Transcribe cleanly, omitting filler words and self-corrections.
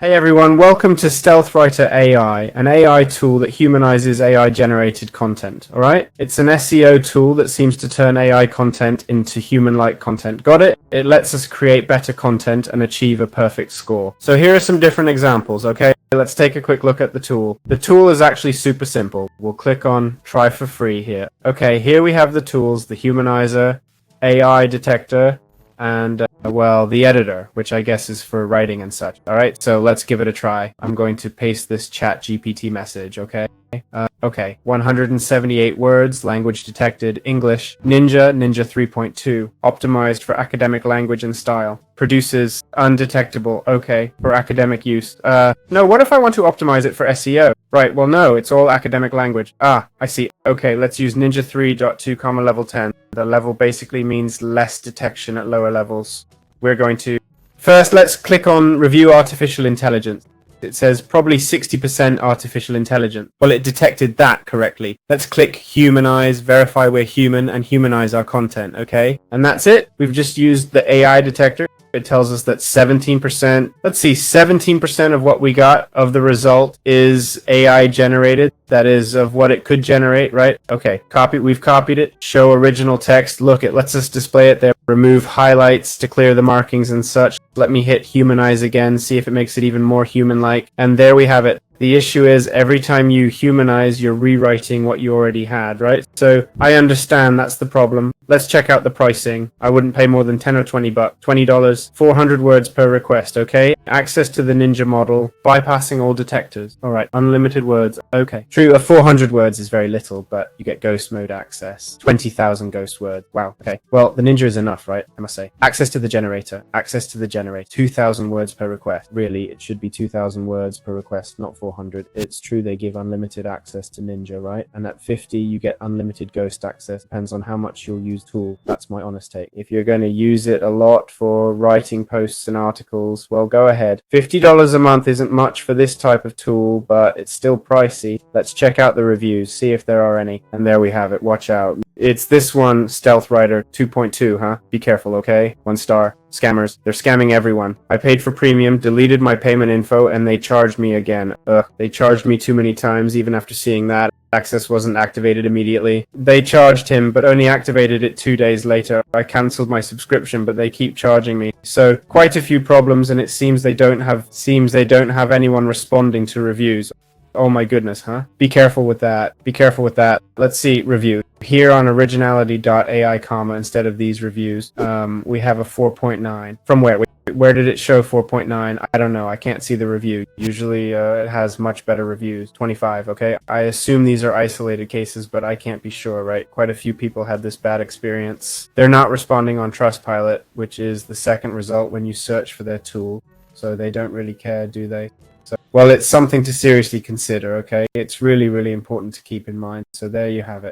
Hey everyone, welcome to STEALTHWRITER AI, an AI tool that humanizes AI-generated content, alright? It's an SEO tool that seems to turn AI content into human-like content. Got it? It lets us create better content and achieve a perfect score. So here are some different examples, okay? Let's take a quick look at the tool. The tool is actually super simple. We'll click on Try for Free here. Okay, here we have the tools, the humanizer, AI detector, and well, the editor, which I guess is for writing and such. All right, so let's give it a try. I'm going to paste this chat GPT message, okay? Okay, 178 words, language detected, English, Ninja 3.2, optimized for academic language and style, produces undetectable, okay, for academic use. No, what if I want to optimize it for SEO? Right, well no, it's all academic language. Ah, I see. Okay, let's use Ninja 3.2, level 10. The level basically means less detection at lower levels. We're going to... First, let's click on Review Artificial Intelligence. It says probably 60% artificial intelligence. Well, it detected that correctly. Let's click Humanize, verify we're human, and humanize our content, okay? And that's it. We've just used the AI detector. It tells us that 17%, let's see, 17% of what we got of the result is AI generated. That is of what it could generate, right? Okay, we've copied it. Show original text. Look, it lets us display it there. Remove highlights to clear the markings and such. Let me hit humanize again, see if it makes it even more human-like. And there we have it. The issue is every time you humanize, you're rewriting what you already had, right? So I understand that's the problem. Let's check out the pricing. I wouldn't pay more than 10 or 20 bucks. $20, 400 words per request, okay? Access to the Ninja model, bypassing all detectors. All right, unlimited words, okay. True, 400 words is very little, but you get ghost mode access. 20,000 ghost words, wow, okay. Well, the Ninja is enough, right? I must say. Access to the generator, 2,000 words per request. Really, it should be 2,000 words per request, not 400. It's true they give unlimited access to Ninja, right? And at 50, you get unlimited ghost access. Depends on how much you'll use tool. That's my honest take. If you're going to use it a lot for writing posts and articles, well, go ahead. $50 a month isn't much for this type of tool, but it's still pricey. Let's check out the reviews, see if there are any. And there we have it. Watch out. It's this one, STEALTHWRITER 2.2, huh? Be careful, okay? 1 star. Scammers. They're scamming everyone. I paid for premium, deleted my payment info, and they charged me again. Ugh. They charged me too many times, even after seeing that. Access wasn't activated immediately. They charged him, but only activated it 2 days later. I cancelled my subscription, but they keep charging me. So, quite a few problems, and it seems they don't have anyone responding to reviews. Oh my goodness, huh? Be careful with that. Be careful with that. Let's see, review. Here on originality.ai, instead of these reviews, we have a 4.9. From where? Where did it show 4.9? I don't know. I can't see the review. Usually it has much better reviews. 25, okay? I assume these are isolated cases, but I can't be sure, right? Quite a few people had this bad experience. They're not responding on Trustpilot, which is the second result when you search for their tool. So they don't really care, do they? So, well, it's something to seriously consider, okay? It's really, really important to keep in mind. So there you have it.